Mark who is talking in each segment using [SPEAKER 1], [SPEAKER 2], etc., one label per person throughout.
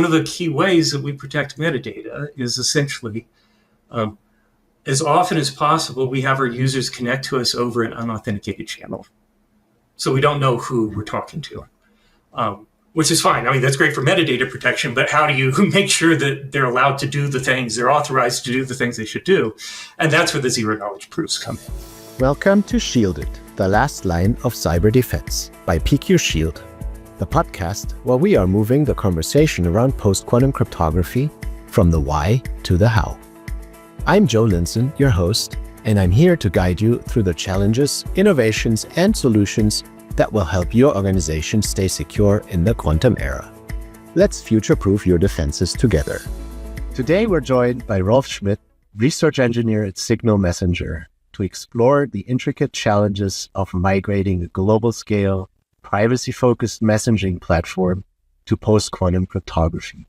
[SPEAKER 1] of the key ways that we protect metadata is essentially, as often as possible, we have our users connect to us over an unauthenticated channel. So we don't know who we're talking to, which is fine. I mean, that's great for metadata protection, but how do you make sure that they're allowed to do the things, they're authorized to do the things they should do? And that's where the zero knowledge proofs come in.
[SPEAKER 2] Welcome to Shielded, the last line of cyber defense by PQ Shield, the podcast where we are moving the conversation around post-quantum cryptography from the why to the how. I'm Joe Lintzen, your host, and I'm here to guide you through the challenges, innovations, and solutions that will help your organization stay secure in the quantum era. Let's future-proof your defenses together. Today, we're joined by Rolfe Schmidt, research engineer at Signal Messenger, to explore the intricate challenges of migrating a global-scale, privacy-focused messaging platform to post-quantum cryptography.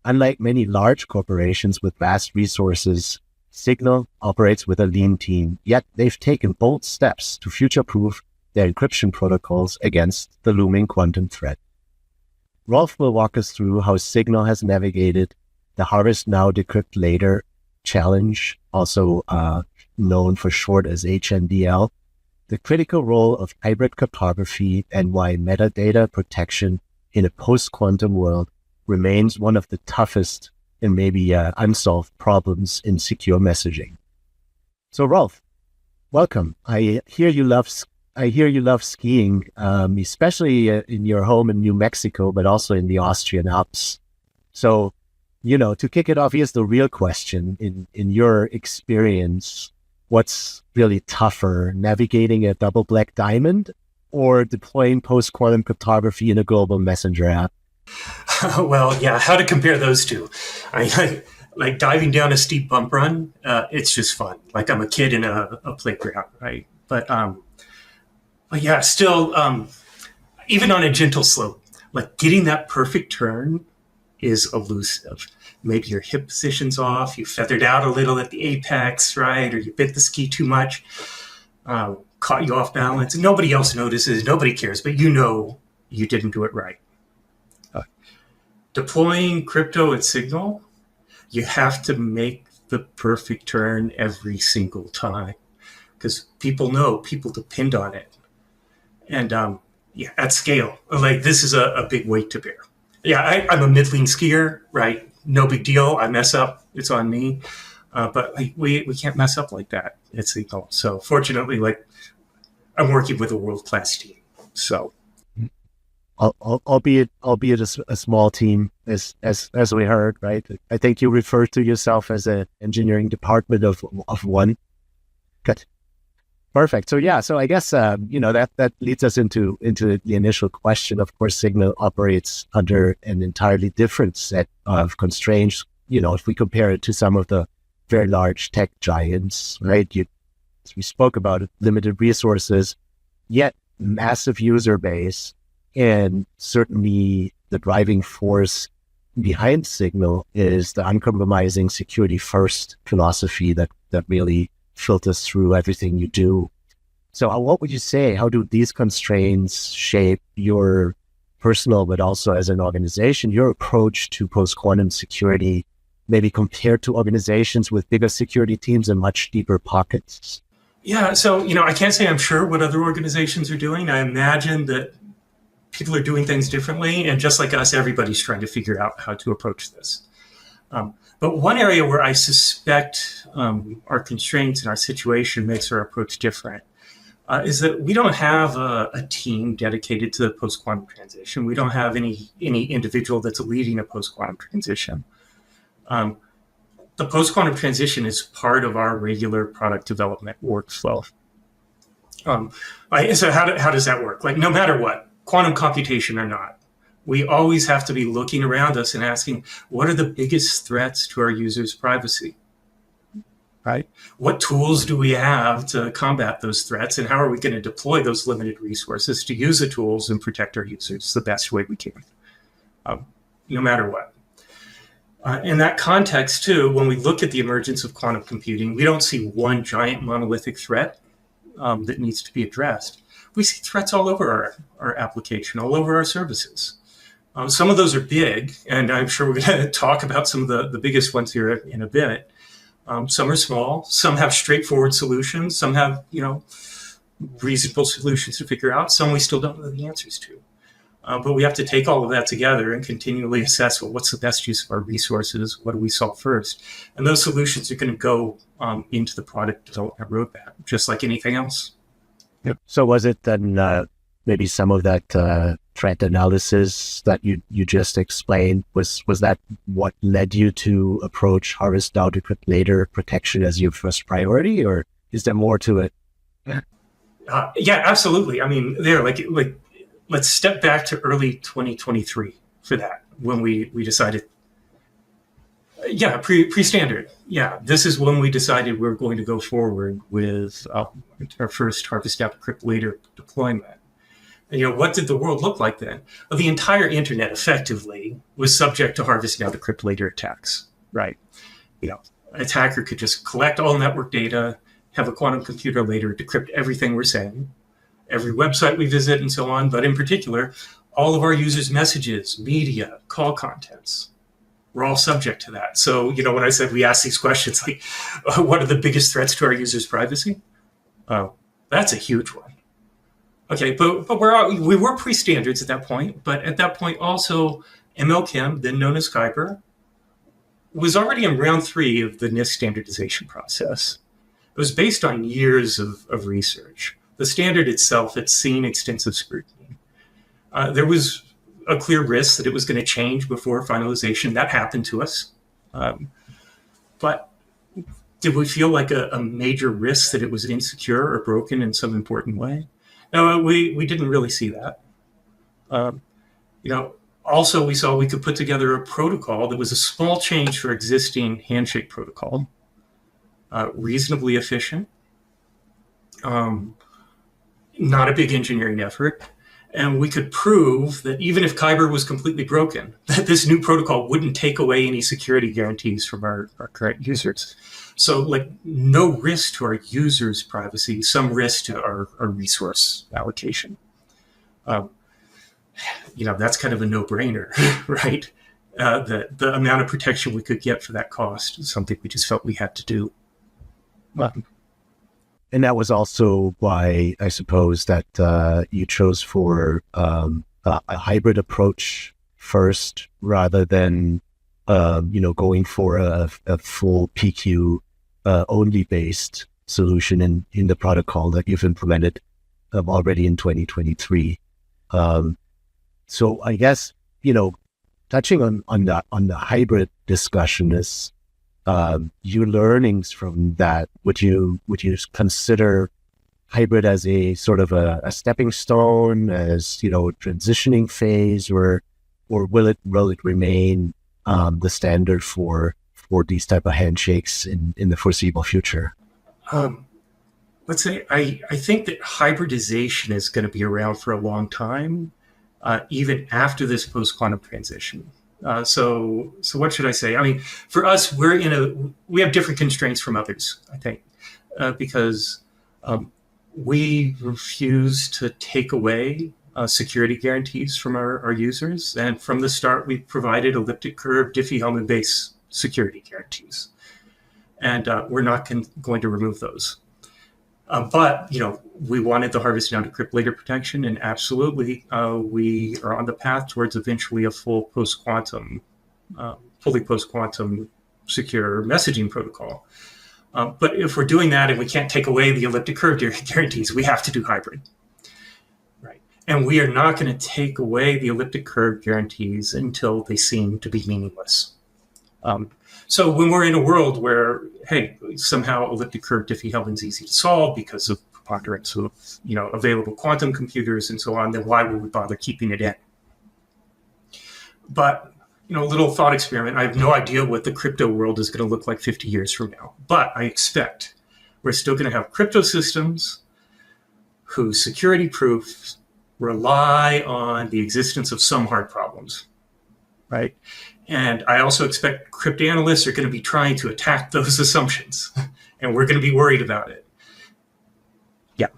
[SPEAKER 2] Unlike many large corporations with vast resources, Signal operates with a lean team, yet they've taken bold steps to future-proof their encryption protocols against the looming quantum threat. Rolfe will walk us through how Signal has navigated the Harvest Now, Decrypt Later challenge, also known for short as HNDL, the critical role of hybrid cryptography, and why metadata protection in a post-quantum world remains one of the toughest and maybe unsolved problems in secure messaging. So Rolfe, welcome. I hear you love skiing, especially in your home in New Mexico, but also in the Austrian Alps. So, to kick it off, here's the real question. In your experience, what's really tougher, navigating a double black diamond or deploying post-quantum cryptography in a global messenger app?
[SPEAKER 1] Well, yeah, how to compare those two? Like diving down a steep bump run, it's just fun. Like I'm a kid in a playground, right? But yeah, still, even on a gentle slope, like getting that perfect turn is elusive. Maybe your hip position's off, you feathered out a little at the apex, right? Or you bit the ski too much, caught you off balance. Nobody else notices, nobody cares, but you didn't do it right. Deploying crypto at Signal, you have to make the perfect turn every single time because people depend on it. And at scale, like this is a big weight to bear. Yeah, I'm a middling skier, right? No big deal. I mess up, it's on me. But we can't mess up like that at Signal. So fortunately, I'm working with a world-class team. So,
[SPEAKER 2] albeit a small team, as we heard, right? I think you refer to yourself as an engineering department of one. Good. Perfect. So yeah, so I guess that leads us into the initial question. Of course, Signal operates under an entirely different set of constraints. If we compare it to some of the very large tech giants, right? As we spoke about it, limited resources, yet massive user base, and certainly the driving force behind Signal is the uncompromising security first philosophy that really filters through everything you do. So what would you say? How do these constraints shape your personal, but also as an organization, your approach to post-quantum security, maybe compared to organizations with bigger security teams and much deeper pockets?
[SPEAKER 1] Yeah, so, I can't say I'm sure what other organizations are doing. I imagine that people are doing things differently. And just like us, everybody's trying to figure out how to approach this. But one area where I suspect our constraints and our situation makes our approach different is that we don't have a team dedicated to the post-quantum transition. We don't have any individual that's leading a post-quantum transition. The post-quantum transition is part of our regular product development workflow. So how does that work? No matter what, quantum computation or not, we always have to be looking around us and asking, what are the biggest threats to our users' privacy? Right? What tools do we have to combat those threats, and how are we going to deploy those limited resources to use the tools and protect our users the best way we can, no matter what? In that context, too, when we look at the emergence of quantum computing, we don't see one giant monolithic threat that needs to be addressed. We see threats all over our application, all over our services. Some of those are big, and I'm sure we're going to talk about some of the biggest ones here in a bit. Some are small. Some have straightforward solutions. Some have, reasonable solutions to figure out. Some we still don't know the answers to. But we have to take all of that together and continually assess, well, what's the best use of our resources? What do we solve first? And those solutions are going to go into the product development roadmap, just like anything else.
[SPEAKER 2] Yep. So was it then maybe some of that threat analysis that you just explained, was that what led you to approach Harvest Now, Decrypt Later protection as your first priority, or is there more to it?
[SPEAKER 1] Yeah, absolutely. I mean, let's step back to early 2023 for that, when we decided, pre-standard. Yeah, this is when we decided we're going to go forward with our first Harvest Now, Decrypt Later deployment. And, what did the world look like then? Well, the entire internet effectively was subject to Harvest Now, Decrypt Later attacks, right? An attacker could just collect all network data, have a quantum computer later decrypt everything we're saying, every website we visit, and so on. But in particular, all of our users' messages, media, call contents, we're all subject to that. So, when I said we ask these questions, like, what are the biggest threats to our users' privacy? That's a huge one. Okay, but we were pre-standards at that point. But at that point, also, MLChem, then known as Kyber, was already in round 3 of the NIST standardization process. It was based on years of research. The standard itself had seen extensive scrutiny. There was a clear risk that it was going to change before finalization. That happened to us. But did we feel like a major risk that it was insecure or broken in some important way? No, we didn't really see that. Also, we saw we could put together a protocol that was a small change for existing handshake protocol, reasonably efficient, not a big engineering effort. And we could prove that even if Kyber was completely broken, that this new protocol wouldn't take away any security guarantees from our current users. So, no risk to our users' privacy, some risk to our resource allocation. That's kind of a no-brainer, right? The amount of protection we could get for that cost is something we just felt we had to do.
[SPEAKER 2] And that was also why I suppose that you chose for a hybrid approach first, rather than going for a full PQ only based solution in the protocol that you've implemented already in 2023. So I guess touching on the hybrid discussion is. Your learnings from that, would you consider hybrid as a sort of a stepping stone, as transitioning phase, or will it remain the standard for these type of handshakes in the foreseeable future?
[SPEAKER 1] Let's say I think that hybridization is going to be around for a long time, even after this post-quantum transition. So what should I say? I mean, for us, we have different constraints from others, I think, because we refuse to take away security guarantees from our users. And from the start, we provided elliptic curve Diffie-Hellman-based security guarantees. And we're not going to remove those. But we wanted the Harvest Now, Decrypt Later protection, and absolutely, we are on the path towards eventually a fully post-quantum secure messaging protocol. But if we're doing that and we can't take away the elliptic curve guarantees, we have to do hybrid, right? And we are not going to take away the elliptic curve guarantees until they seem to be meaningless. So when we're in a world where, hey, somehow elliptic curve Diffie-Hellman is easy to solve because of preponderance of, available quantum computers and so on, then why would we bother keeping it in? But, a little thought experiment. I have no idea what the crypto world is going to look like 50 years from now, but I expect we're still going to have crypto systems whose security proofs rely on the existence of some hard problems, right? And I also expect cryptanalysts are going to be trying to attack those assumptions, and we're going to be worried about it. Yeah.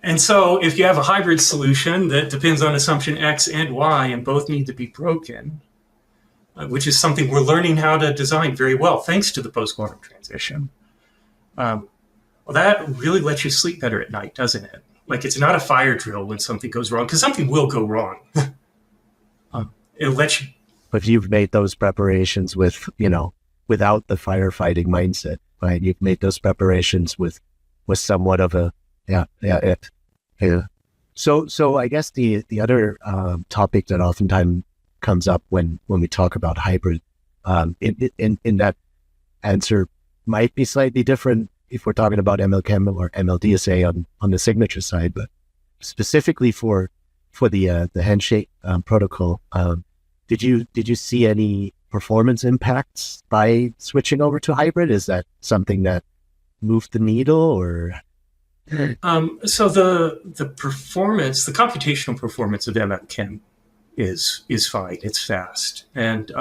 [SPEAKER 1] And so if you have a hybrid solution that depends on assumption X and Y and both need to be broken, which is something we're learning how to design very well thanks to the post-quantum transition, well, that really lets you sleep better at night, doesn't it? Like, it's not a fire drill when something goes wrong, because something will go wrong. It'll let you.
[SPEAKER 2] But you've made those preparations with, without the firefighting mindset, right? You've made those preparations with somewhat of a, yeah. So I guess the other topic that oftentimes comes up when we talk about hybrid, in that answer might be slightly different if we're talking about MLChem or MLDSA on the signature side, but specifically for the handshake protocol, did you see any performance impacts by switching over to hybrid? Is that something that moved the needle, or?
[SPEAKER 1] So the performance, the computational performance of MLChem is fine. It's fast, and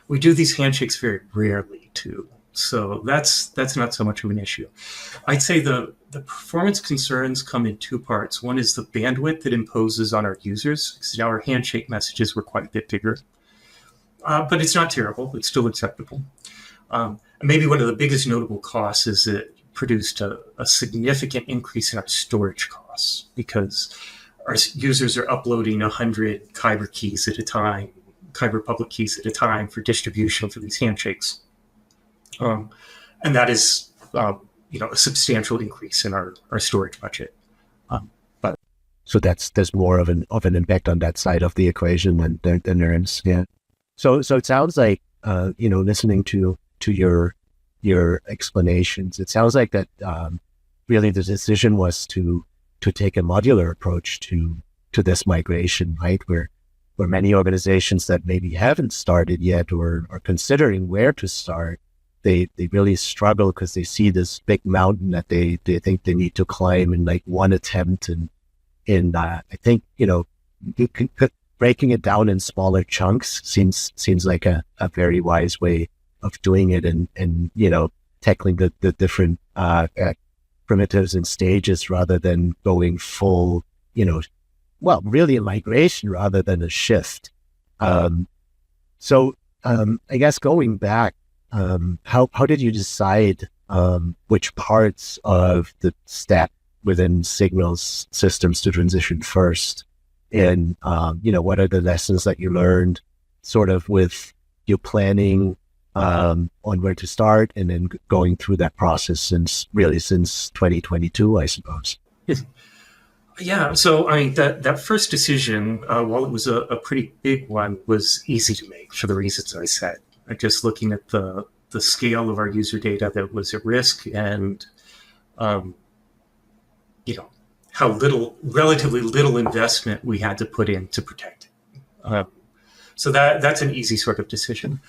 [SPEAKER 1] we do these handshakes very rarely too. So that's not so much of an issue. I'd say the performance concerns come in two parts. One is the bandwidth that imposes on our users, because now our handshake messages were quite a bit bigger. But it's not terrible. It's still acceptable. And maybe one of the biggest notable costs is that it produced a significant increase in our storage costs, because our users are uploading 100 Kyber keys at a time, Kyber public keys at a time for distribution for these handshakes. And that is, a substantial increase in our storage budget. But
[SPEAKER 2] so there's more of an impact on that side of the equation than there is. Yeah. So it sounds like, listening to your explanations, it sounds like that really the decision was to take a modular approach to this migration, right? Where many organizations that maybe haven't started yet or are considering where to start, they really struggle because they see this big mountain that they think they need to climb in like one attempt. And I think, breaking it down in smaller chunks seems like a very wise way of doing it, and tackling the different primitives and stages rather than going full, really a migration rather than a shift. So I guess going back, how did you decide which parts of the stack within Signal's systems to transition first? And, what are the lessons that you learned sort of with your planning on where to start, and then going through that process since 2022, I suppose?
[SPEAKER 1] Yeah. So, that first decision, while it was a pretty big one, was easy to make for the reasons I said. Just looking at the scale of our user data that was at risk, and, how relatively little investment we had to put in to protect it. So that's an easy sort of decision.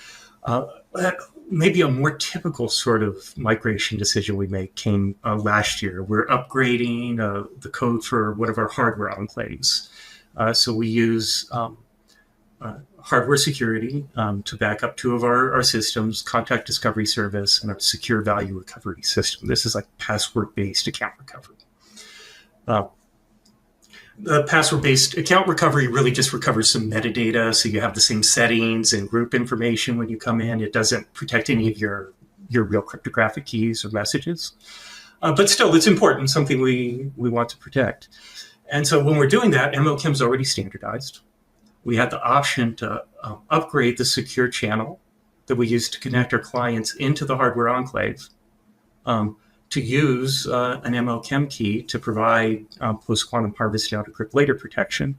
[SPEAKER 1] Maybe a more typical sort of migration decision we made came last year. We're upgrading the code for one of our hardware enclaves. So we use hardware security to back up two of our systems, Contact Discovery Service and our Secure Value Recovery System. This is like password-based account recovery. The password-based account recovery really just recovers some metadata, so you have the same settings and group information when you come in. It doesn't protect any of your real cryptographic keys or messages. But still, it's important, something we want to protect. And so when we're doing that, MLChem is already standardized. We had the option to upgrade the secure channel that we use to connect our clients into the hardware enclave to use an MLChem key to provide post-quantum harvest down Decrypt Later protection.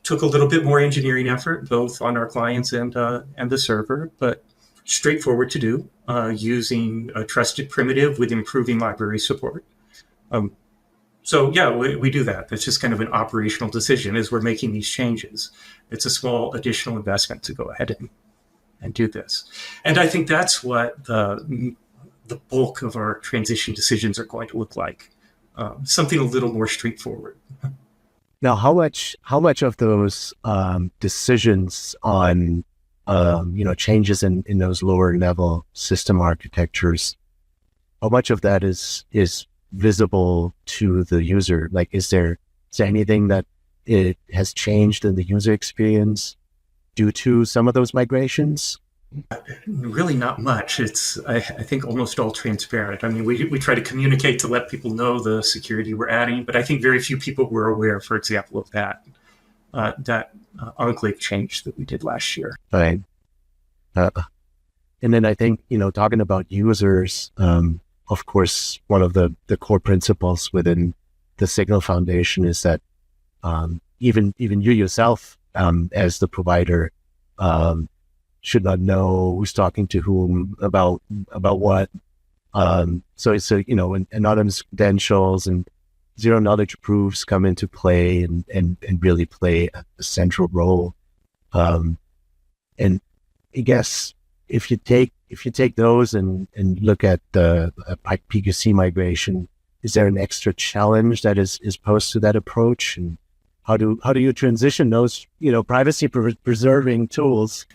[SPEAKER 1] Took a little bit more engineering effort, both on our clients and the server, but straightforward to do, using a trusted primitive with improving library support. So yeah, we do that. That's just kind of an operational decision as we're making these changes. It's a small additional investment to go ahead and do this. And I think that's what the bulk of our transition decisions are going to look like. Something a little more straightforward.
[SPEAKER 2] Now, how much of those decisions on changes in those lower level system architectures, how much of that is visible to the user? Like, is there anything that it has changed in the user experience due to some of those migrations?
[SPEAKER 1] Really not much. It's, I think, almost all transparent. I mean, we try to communicate to let people know the security we're adding, but I think very few people were aware, for example, of that enclave change that we did last year.
[SPEAKER 2] Right. And then I think, talking about users, of course, one of the core principles within the Signal Foundation is that even you yourself, as the provider, should not know who's talking to whom about what. So it's anonymous credentials and zero knowledge proofs come into play and really play a central role. And I guess if you take those and look at the PQC migration, is there an extra challenge that is posed to that approach? And how do you transition those privacy preserving tools?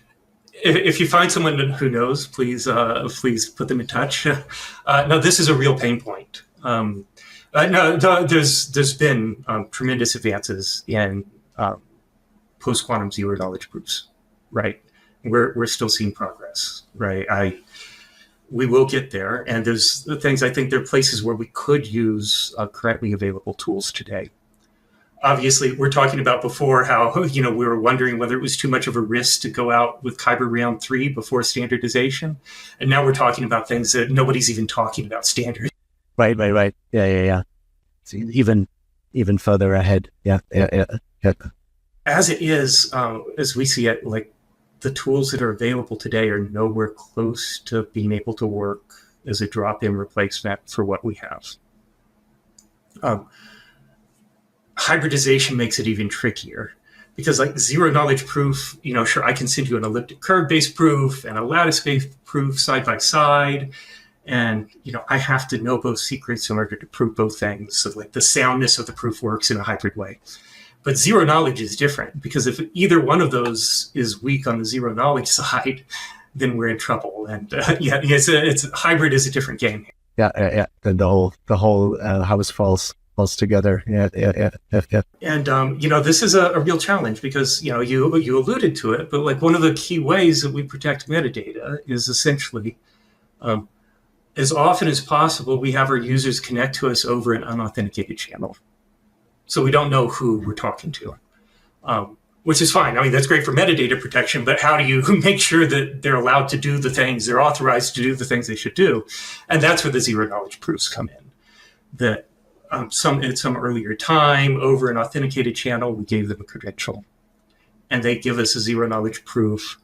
[SPEAKER 1] If you find someone who knows, please put them in touch. No, this is a real pain point. No, there's been tremendous advances in post-quantum zero knowledge proofs, right? We're still seeing progress, right? We will get there, and there's the things, I think there are places where we could use currently available tools today. Obviously, we're talking about before how, we were wondering whether it was too much of a risk to go out with Kyber round 3 before standardization. And now we're talking about things that nobody's even talking about standard.
[SPEAKER 2] Right. Yeah. It's even further ahead. Yeah.
[SPEAKER 1] As it is, as we see it, like the tools that are available today are nowhere close to being able to work as a drop-in replacement for what we have. Hybridization makes it even trickier because, like, zero knowledge proof, sure, I can send you an elliptic curve based proof and a lattice based proof side by side. And, I have to know both secrets in order to prove both things. So, like, the soundness of the proof works in a hybrid way. But zero knowledge is different because if either one of those is weak on the zero knowledge side, then we're in trouble. And it's hybrid is a different game.
[SPEAKER 2] Yeah. Then the whole house falls together. Yeah.
[SPEAKER 1] And this is a real challenge because you alluded to it, but like one of the key ways that we protect metadata is essentially, as often as possible, we have our users connect to us over an unauthenticated channel, so we don't know who we're talking to, which is fine. I mean, that's great for metadata protection, but how do you make sure that they're allowed to do the things, they're authorized to do the things they should do? And that's where the zero knowledge proofs come in. That at some earlier time, over an authenticated channel, we gave them a credential. And they give us a zero knowledge proof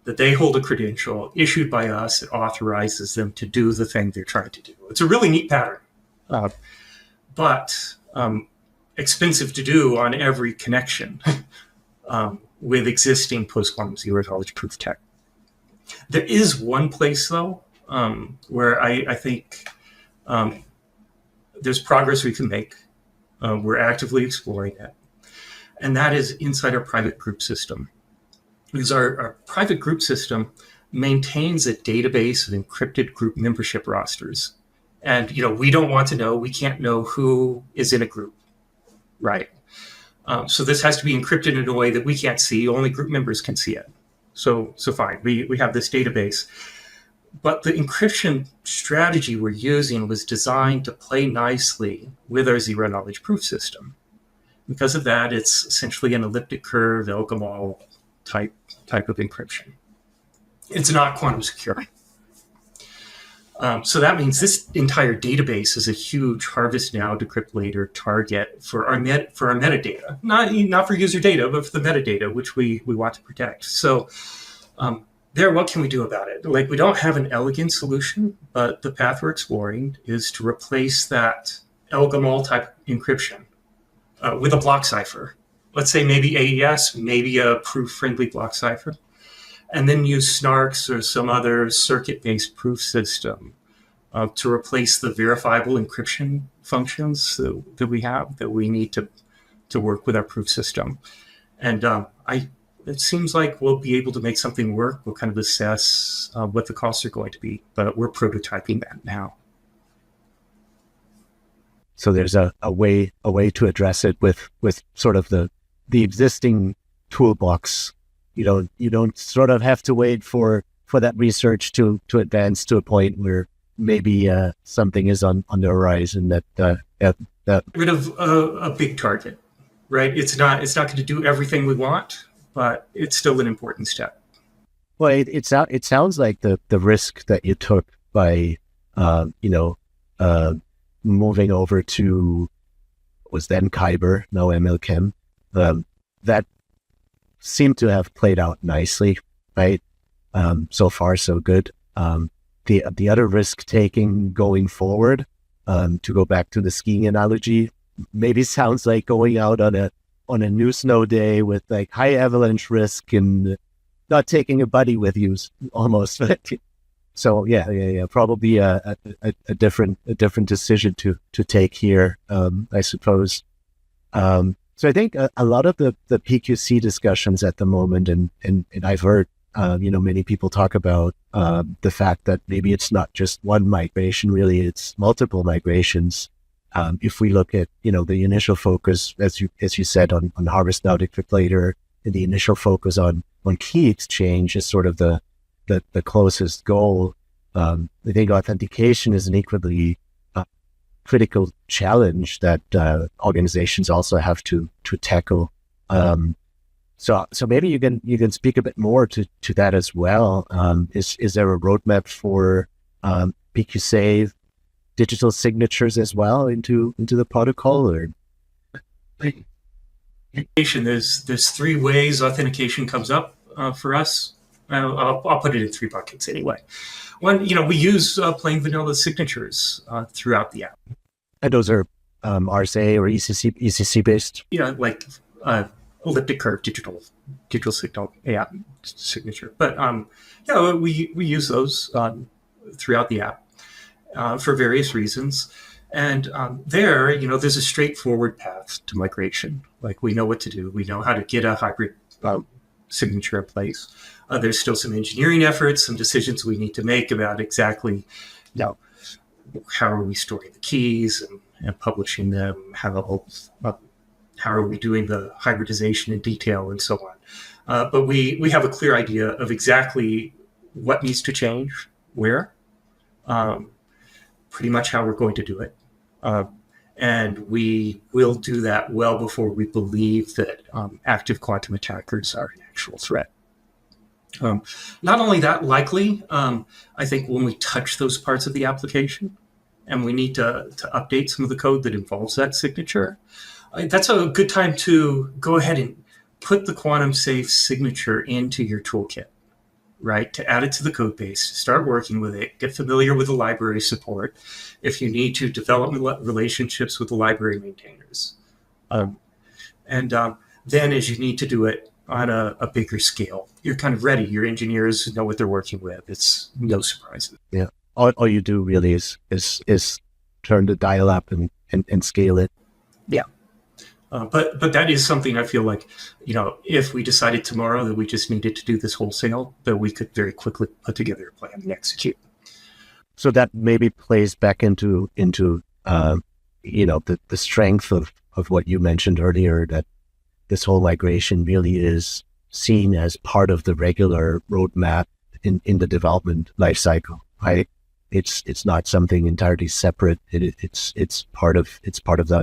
[SPEAKER 1] that they hold a credential issued by us that authorizes them to do the thing they're trying to do. It's a really neat pattern, but expensive to do on every connection with existing post-quantum zero knowledge proof tech. There is one place, though, where I think there's progress we can make. We're actively exploring it. And that is inside our private group system. Because our private group system maintains a database of encrypted group membership rosters. And, we don't want to know, we can't know who is in a group, right? So this has to be encrypted in a way that we can't see, only group members can see it. So fine, we have this database. But the encryption strategy we're using was designed to play nicely with our zero knowledge proof system. Because of that, it's essentially an elliptic curve, El-Gamal type of encryption. It's not quantum secure. So that means this entire database is a huge harvest now, decrypt later target for our metadata, not for user data, but for the metadata, which we want to protect. So what can we do about it? Like, we don't have an elegant solution, but the path we're exploring is to replace that El-Gamal type encryption with a block cipher. Let's say maybe AES, maybe a proof-friendly block cipher, and then use SNARKs or some other circuit-based proof system to replace the verifiable encryption functions that we have that we need to work with our proof system. And it seems like we'll be able to make something work. We'll kind of assess what the costs are going to be, but we're prototyping that now.
[SPEAKER 2] So there's a way to address it with sort of the existing toolbox. You don't sort of have to wait for that research to advance to a point where maybe something is on the horizon that
[SPEAKER 1] rid of a big target, right? It's not going to do everything we want, but it's still an important step.
[SPEAKER 2] Well, it sounds like the risk that you took by moving over to was then Kyber, now MLChem, that seemed to have played out nicely, right? So far, so good. The other risk taking going forward, to go back to the skiing analogy, maybe sounds like going out on a new snow day with like high avalanche risk and not taking a buddy with you almost. So yeah, probably a different decision to take here, I suppose. So I think a lot of the PQC discussions at the moment, and I've heard many people talk about the fact that maybe it's not just one migration, really it's multiple migrations. If we look at the initial focus, as you said, on Harvest Now, Decrypt Later, and the initial focus on key exchange is sort of the closest goal. I think authentication is an equally critical challenge that organizations also have to tackle. So maybe you can speak a bit more to that as well. Is there a roadmap for PQSave digital signatures as well into the protocol? Or
[SPEAKER 1] there's three ways authentication comes up for us. I'll put it in three buckets anyway. One, we use plain vanilla signatures throughout the app.
[SPEAKER 2] And those are RSA or ECC based?
[SPEAKER 1] Yeah, like elliptic curve digital signal signature. But we use those throughout the app for various reasons. And there's a straightforward path to migration. Like we know what to do. We know how to get a hybrid signature in place. There's still some engineering efforts, some decisions we need to make about exactly how are we storing the keys and publishing them, how are we doing the hybridization in detail and so on. But we have a clear idea of exactly what needs to change, where, pretty much how we're going to do it. And we will do that well before we believe that active quantum attackers are an actual threat. Not only that, likely, I think when we touch those parts of the application and we need to update some of the code that involves that signature, that's a good time to go ahead and put the quantum safe signature into your toolkit, right? To add it to the code base, start working with it, get familiar with the library support. If you need to, develop relationships with the library maintainers. And then as you need to do it on a bigger scale, you're kind of ready. Your engineers know what they're working with. It's no surprises.
[SPEAKER 2] Yeah. All you do really is turn the dial up and scale it.
[SPEAKER 1] Yeah. But that is something I feel like, if we decided tomorrow that we just needed to do this wholesale, that we could very quickly put together a plan and execute.
[SPEAKER 2] So that maybe plays back into the strength of what you mentioned earlier, that this whole migration really is seen as part of the regular roadmap in the development lifecycle, right? It's not something entirely separate. It's part of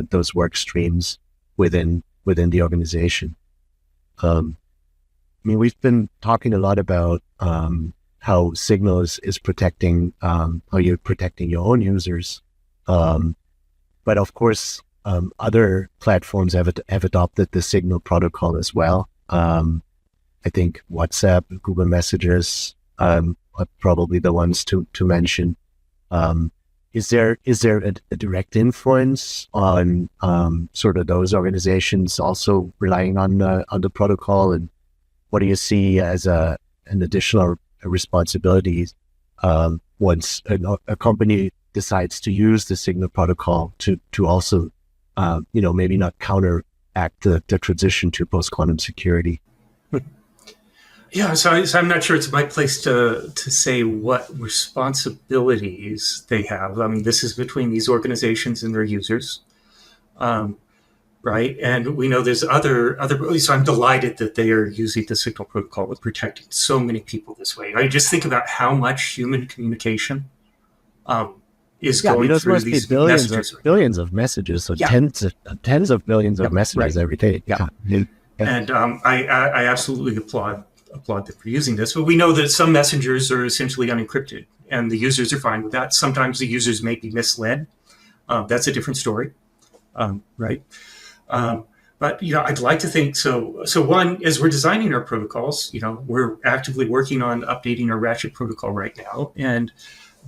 [SPEAKER 2] those work streams within the organization. We've been talking a lot about how Signal is protecting, how you're protecting your own users. But of course, other platforms have adopted the Signal protocol as well. I think WhatsApp, Google Messages are probably the ones to mention. Is there a direct influence on sort of those organizations also relying on the protocol, and what do you see as an additional responsibility once a company decides to use the Signal protocol to also maybe not counteract the transition to post-quantum security?
[SPEAKER 1] Yeah, so I'm not sure it's my place to say what responsibilities they have. I mean, this is between these organizations and their users, right? And we know there's other. So I'm delighted that they are using the Signal protocol and protecting so many people this way. I just think about how much human communication is going
[SPEAKER 2] those
[SPEAKER 1] through
[SPEAKER 2] must be
[SPEAKER 1] these
[SPEAKER 2] billions of messages, so
[SPEAKER 1] Yeah.
[SPEAKER 2] tens of billions of messages
[SPEAKER 1] right.
[SPEAKER 2] every day.
[SPEAKER 1] Yeah. And I absolutely applaud them for using this. But we know that some messengers are essentially unencrypted, and the users are fine with that. Sometimes the users may be misled. That's a different story, right? But I'd like to think so. So one, as we're designing our protocols, we're actively working on updating our Ratchet protocol right now, and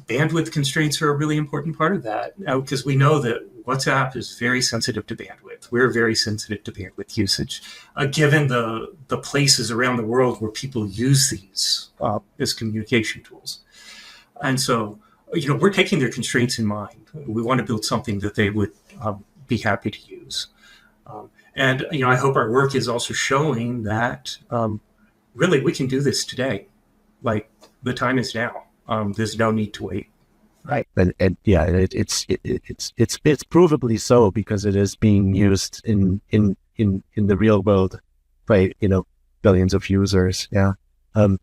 [SPEAKER 1] bandwidth constraints are a really important part of that because we know that WhatsApp is very sensitive to bandwidth. We're very sensitive to bandwidth usage, given the places around the world where people use these as communication tools. And so, we're taking their constraints in mind. We want to build something that they would be happy to use. And I hope our work is also showing that really we can do this today. Like, the time is now. There's no need to wait.
[SPEAKER 2] Right, and it's provably so because it is being used in the real world by billions of users. Yeah.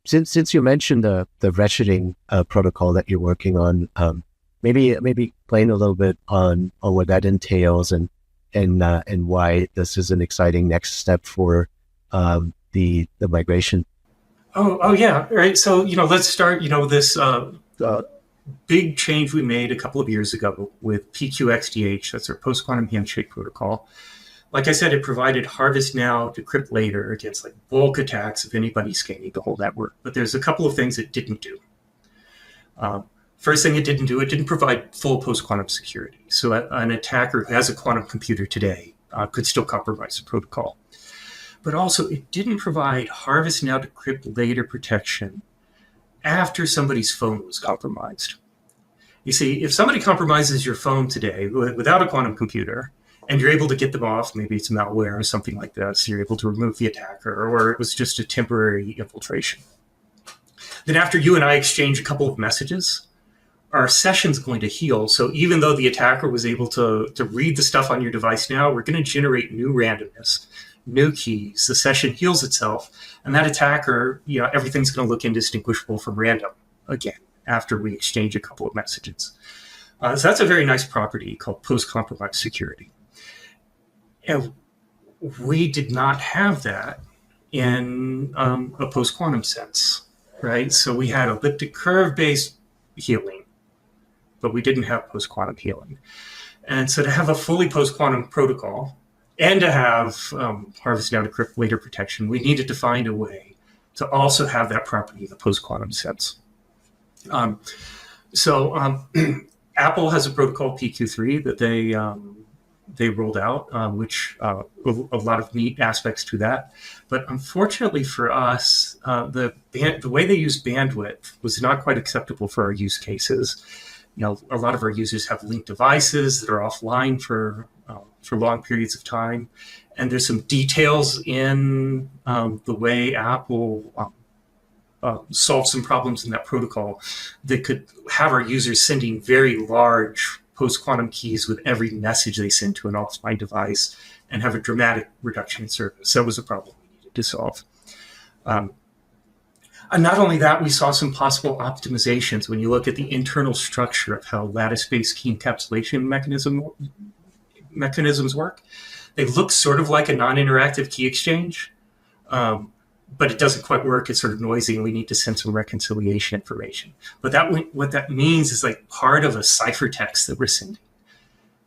[SPEAKER 2] Since you mentioned the ratcheting protocol that you're working on, maybe explain a little bit on what that entails and why this is an exciting next step for the migration.
[SPEAKER 1] Oh yeah, right. So let's start. This big change we made a couple of years ago with PQXDH. That's our post-quantum handshake protocol. Like I said, it provided harvest now, decrypt later against like bulk attacks if anybody's scanning the whole network. But there's a couple of things it didn't do. First thing it didn't provide full post-quantum security. So an attacker who has a quantum computer today could still compromise the protocol. But also, it didn't provide harvest now, decrypt later protection after somebody's phone was compromised. You see, if somebody compromises your phone today without a quantum computer, and you're able to get them off, maybe it's malware or something like that, so you're able to remove the attacker, or it was just a temporary infiltration. Then after you and I exchange a couple of messages, our session's going to heal. So even though the attacker was able to read the stuff on your device now, we're going to generate new randomness, new keys. The session heals itself, and that attacker, everything's going to look indistinguishable from random again after we exchange a couple of messages. So that's a very nice property called post-compromise security. And we did not have that in a post-quantum sense, right? So we had elliptic curve-based healing, but we didn't have post-quantum healing. And so to have a fully post-quantum protocol and to have harvest now, decrypt later protection, we needed to find a way to also have that property in the post-quantum sense. Apple has a protocol PQ3 that they rolled out, which a lot of neat aspects to that. But unfortunately for us, the way they use bandwidth was not quite acceptable for our use cases. A lot of our users have linked devices that are offline for long periods of time, and there's some details in the way Apple solve some problems in that protocol that could have our users sending very large post-quantum keys with every message they send to an offline device and have a dramatic reduction in service. That was a problem we needed to solve. And not only that, we saw some possible optimizations when you look at the internal structure of how lattice-based key encapsulation mechanisms work. They look sort of like a non-interactive key exchange, but it doesn't quite work. It's sort of noisy, and we need to send some reconciliation information. But what that means is like part of a ciphertext that we're sending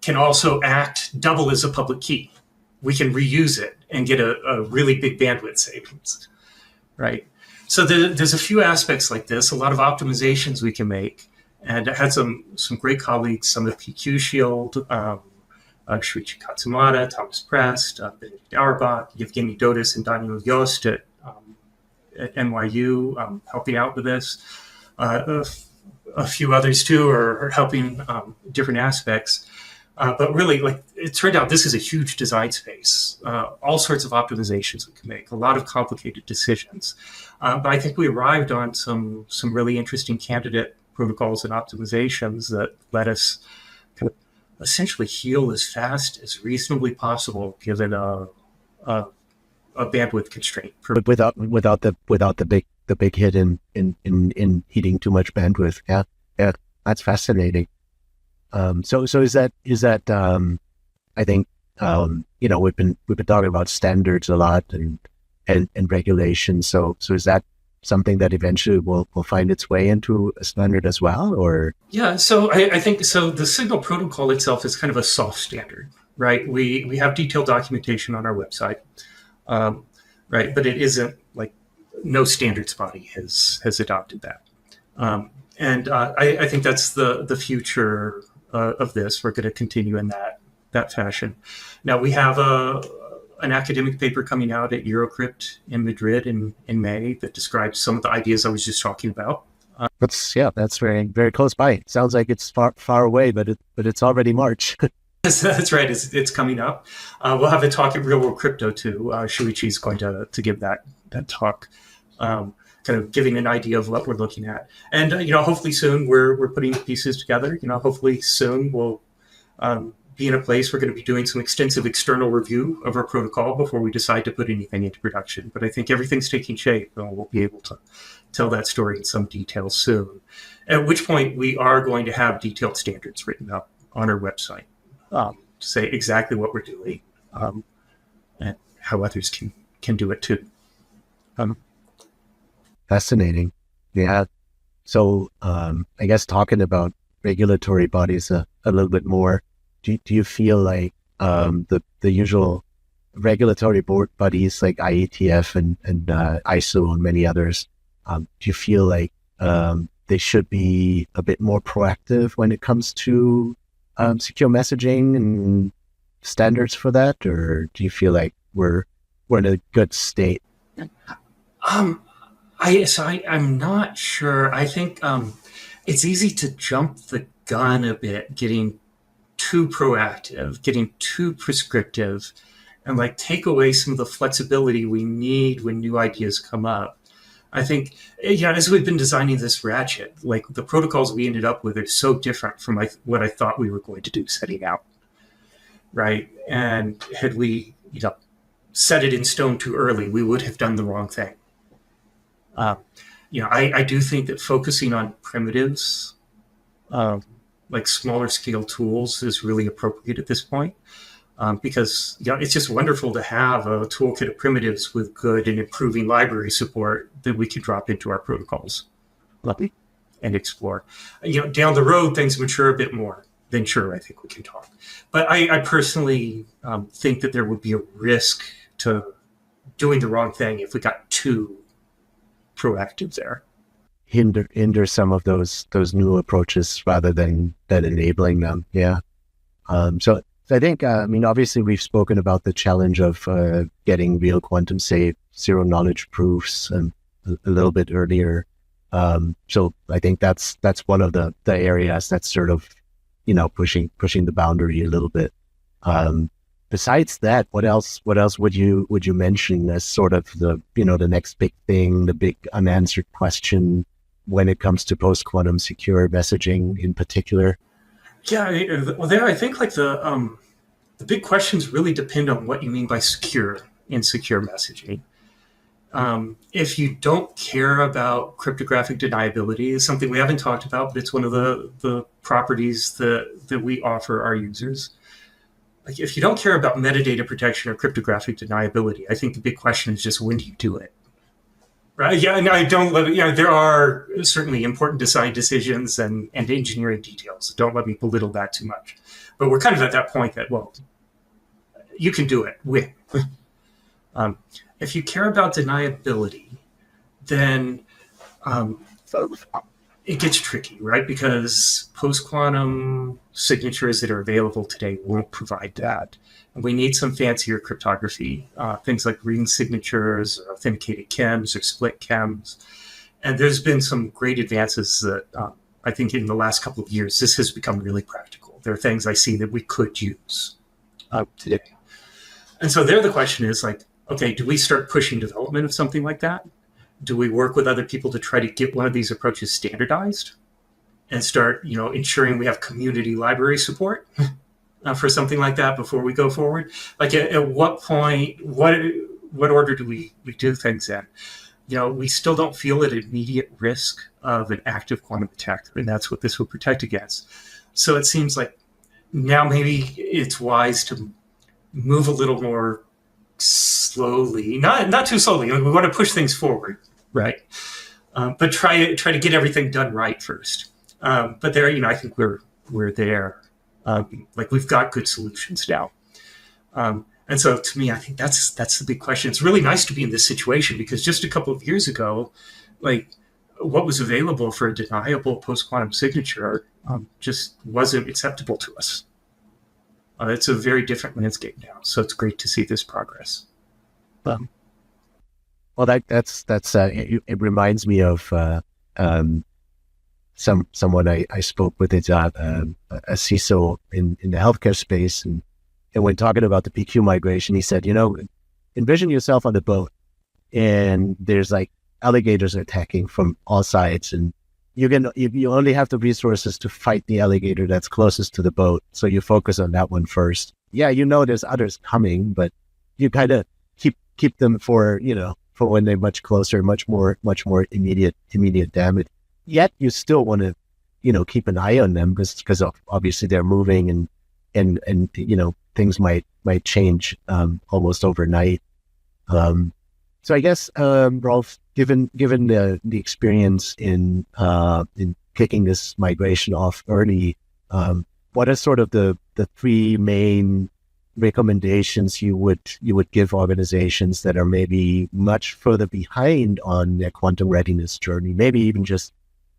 [SPEAKER 1] can also act double as a public key. We can reuse it and get a really big bandwidth savings, right? So there's a few aspects like this, a lot of optimizations we can make. And I had some great colleagues, some of PQ Shield, Shuichi Katsumata, Thomas Prest, Benedict Auerbach, Yevgeny Dodis, and Daniel Yost at NYU helping out with this. A few others too are helping different aspects. But really, like, it turned out this is a huge design space, all sorts of optimizations we can make, a lot of complicated decisions. But I think we arrived on some really interesting candidate protocols and optimizations that let us kind of essentially heal as fast as reasonably possible, given a bandwidth constraint.
[SPEAKER 2] But without the big hit in heating too much bandwidth. Yeah, that's fascinating. So is that I think we've been talking about standards a lot and regulations. So is that something that eventually will find its way into a standard as well, or?
[SPEAKER 1] Yeah, so I think so. The Signal protocol itself is kind of a soft standard, right? We have detailed documentation on our website, right? But it isn't like no standards body has adopted that, and I think that's the future of this. We're going to continue in that fashion. Now we have an academic paper coming out at Eurocrypt in Madrid in May that describes some of the ideas I was just talking about.
[SPEAKER 2] That's very, very close by. Sounds like it's far away, but it's already March.
[SPEAKER 1] That's right. It's coming up. We'll have a talk at Real World Crypto too. Shuichi is going to give that talk, kind of giving an idea of what we're looking at. And hopefully soon we're putting the pieces together. Hopefully soon we'll be in a place we're going to be doing some extensive external review of our protocol before we decide to put anything into production. But I think everything's taking shape, and we'll be able to tell that story in some detail soon. At which point we are going to have detailed standards written up on our website to say exactly what we're doing and how others can do it too.
[SPEAKER 2] Fascinating. Yeah. So I guess talking about regulatory bodies a little bit more, do you feel like the usual regulatory board bodies like IETF and ISO and many others, do you feel like they should be a bit more proactive when it comes to secure messaging and standards for that, or do you feel like we're in a good state?
[SPEAKER 1] I'm not sure. I think it's easy to jump the gun a bit, getting too proactive, getting too prescriptive, and like take away some of the flexibility we need when new ideas come up. I think, as we've been designing this ratchet, like the protocols we ended up with are so different from what I thought we were going to do setting out, right? And had we, set it in stone too early, we would have done the wrong thing. I do think that focusing on primitives, like smaller scale tools, is really appropriate at this point. Because it's just wonderful to have a toolkit of primitives with good and improving library support that we can drop into our protocols and explore. Down the road, things mature a bit more. Then sure, I think we can talk. But I personally think that there would be a risk to doing the wrong thing if we got too proactive there.
[SPEAKER 2] Hinder some of those new approaches rather than enabling them. Yeah. So I think, obviously we've spoken about the challenge of getting real quantum safe zero knowledge proofs a little bit earlier. So I think that's one of the areas that's sort of, pushing the boundary a little bit. Besides that, what else would you mention as sort of the next big thing, the big unanswered question when it comes to post-quantum secure messaging in particular?
[SPEAKER 1] Yeah, well, there I think like the big questions really depend on what you mean by secure in secure messaging. If you don't care about cryptographic deniability, is something we haven't talked about, but it's one of the properties that we offer our users. Like if you don't care about metadata protection or cryptographic deniability, I think the big question is just when do you do it? Right? Yeah, and I don't let it, there are certainly important design decisions and engineering details. Don't let me belittle that too much. But we're kind of at that point that, well, you can do it. If you care about deniability, then it gets tricky, right? Because post-quantum signatures that are available today won't provide that. And we need some fancier cryptography, things like ring signatures, or authenticated chems, or split chems. And there's been some great advances that I think in the last couple of years, this has become really practical. There are things I see that we could use today. And so there the question is like, okay, do we start pushing development of something like that? Do we work with other people to try to get one of these approaches standardized and start, ensuring we have community library support for something like that before we go forward? Like at what point, what order do we do things in? We still don't feel at immediate risk of an active quantum attack, and that's what this will protect against. So it seems like now maybe it's wise to move a little more slowly, not too slowly. We want to push things forward, right? But try to get everything done right first. But there, I think we're there. Like we've got good solutions now. And so to me, I think that's the big question. It's really nice to be in this situation because just a couple of years ago, like what was available for a deniable post-quantum signature just wasn't acceptable to us. It's a very different landscape now. So it's great to see this progress.
[SPEAKER 2] Well, that's it reminds me of someone I spoke with, a CISO in the healthcare space, and when talking about the PQ migration, he said, envision yourself on the boat, and there's like alligators attacking from all sides, and you only have the resources to fight the alligator that's closest to the boat, so you focus on that one first. Yeah, there's others coming, but you kind of keep them for when they're much closer, much more immediate damage. Yet you still want to keep an eye on them because obviously they're moving and things might change almost overnight. So I guess Rolfe, given the experience in kicking this migration off early, what are sort of the three main recommendations you would give organizations that are maybe much further behind on their quantum readiness journey, maybe even just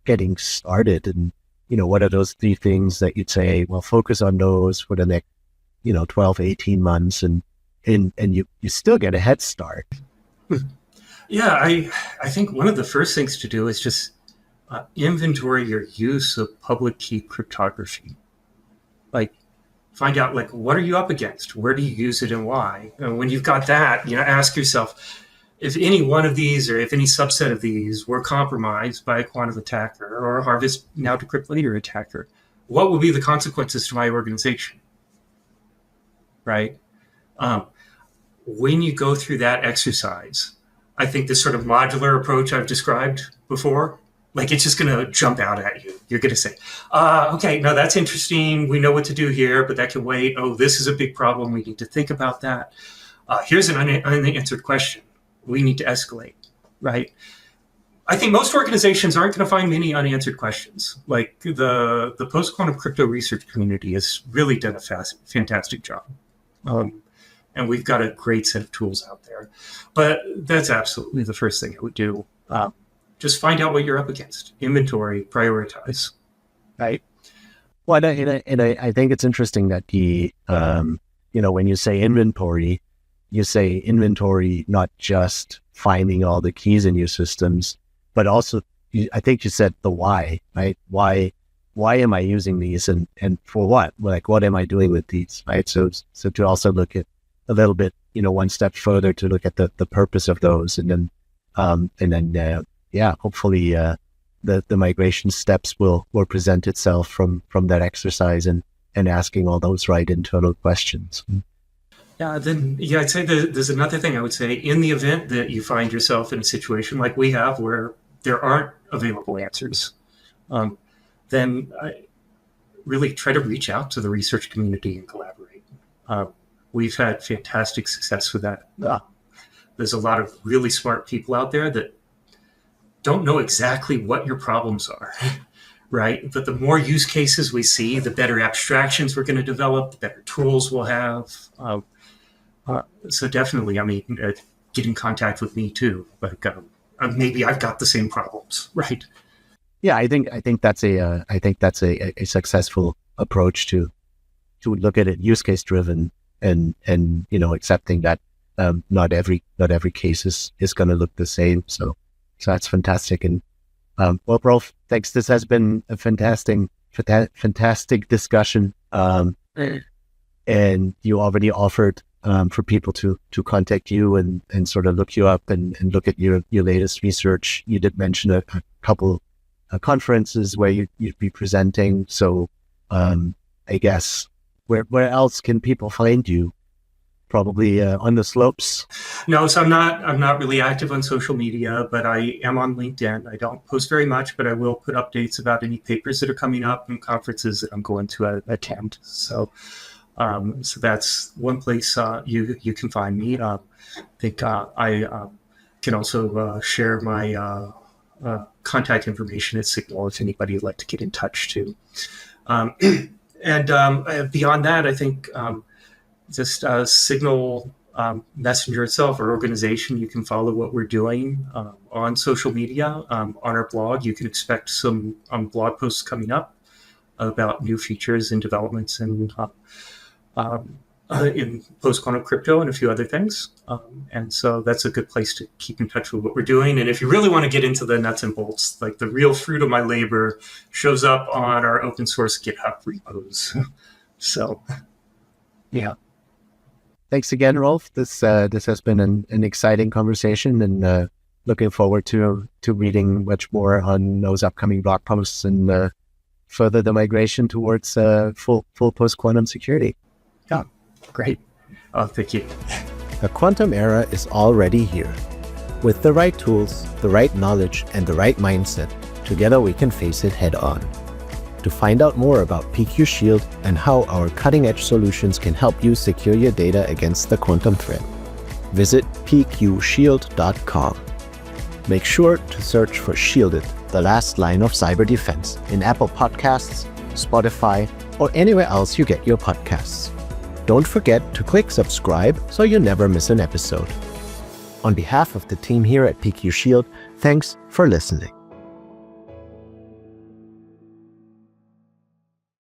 [SPEAKER 2] getting started? And what are those three things that you'd say, well, focus on those for the next 12, 18 months and you still get a head start?
[SPEAKER 1] Yeah, I think one of the first things to do is just inventory your use of public key cryptography. Like find out like what are you up against? Where do you use it and why? And when you've got that, ask yourself, if any one of these or if any subset of these were compromised by a quantum attacker or a Harvest now Decrypt Later attacker, what will be the consequences to my organization? Right? When you go through that exercise, I think this sort of modular approach I've described before, like it's just going to jump out at you. You're going to say, okay, no, that's interesting. We know what to do here, but that can wait. Oh, this is a big problem. We need to think about that. Here's an unanswered question. We need to escalate, right? I think most organizations aren't going to find many unanswered questions. Like the post-quantum crypto research community has really done a fantastic job. And we've got a great set of tools out there. But that's absolutely the first thing I would do. Just find out what you're up against. Inventory, prioritize.
[SPEAKER 2] Right. Well, and I think it's interesting that when you say inventory, you say inventory, not just finding all the keys in your systems, but also, I think you said the why, right? Why am I using these and for what? Like, what am I doing with these, right? So to also look at a little bit, one step further to look at the purpose of those, and then hopefully the migration steps will present itself from that exercise and asking all those right internal questions.
[SPEAKER 1] I'd say there's another thing I would say. In the event that you find yourself in a situation like we have where there aren't available answers, then really try to reach out to the research community and collaborate. We've had fantastic success with that. There's a lot of really smart people out there that don't know exactly what your problems are, right? But the more use cases we see, the better abstractions we're going to develop, the better tools we'll have. So definitely, get in contact with me too. Like maybe I've got the same problems, right?
[SPEAKER 2] Yeah, I think that's a successful approach to look at it use case driven and accepting that not every case is going to look the same. So that's fantastic. And well, Rolfe, thanks. This has been a fantastic discussion. And you already offered for people to contact you and sort of look you up and look at your latest research. You did mention a couple conferences where you'd be presenting. So I guess where else can people find you? Probably on the slopes.
[SPEAKER 1] No, so I'm not really active on social media, but I am on LinkedIn. I don't post very much, but I will put updates about any papers that are coming up and conferences that I'm going to attend. So that's one place you can find me. I think I can also share my contact information at Signal if anybody would like to get in touch too. And beyond that, I think just Signal Messenger itself, our organization, you can follow what we're doing on social media. On our blog, you can expect some blog posts coming up about new features and developments in post-quantum crypto and a few other things. And so that's a good place to keep in touch with what we're doing. And if you really want to get into the nuts and bolts, like the real fruit of my labor shows up on our open source GitHub repos. So, yeah.
[SPEAKER 2] Thanks again, Rolf. This has been an exciting conversation, and looking forward to reading much more on those upcoming blog posts and further the migration towards full post-quantum security.
[SPEAKER 1] Yeah, great. Thank you.
[SPEAKER 2] The quantum era is already here. With the right tools, the right knowledge, and the right mindset, together we can face it head on. To find out more about PQ Shield and how our cutting-edge solutions can help you secure your data against the quantum threat, visit pqshield.com. Make sure to search for Shielded, the last line of cyber defense, in Apple Podcasts, Spotify, or anywhere else you get your podcasts. Don't forget to click subscribe so you never miss an episode. On behalf of the team here at PQ Shield, thanks for listening.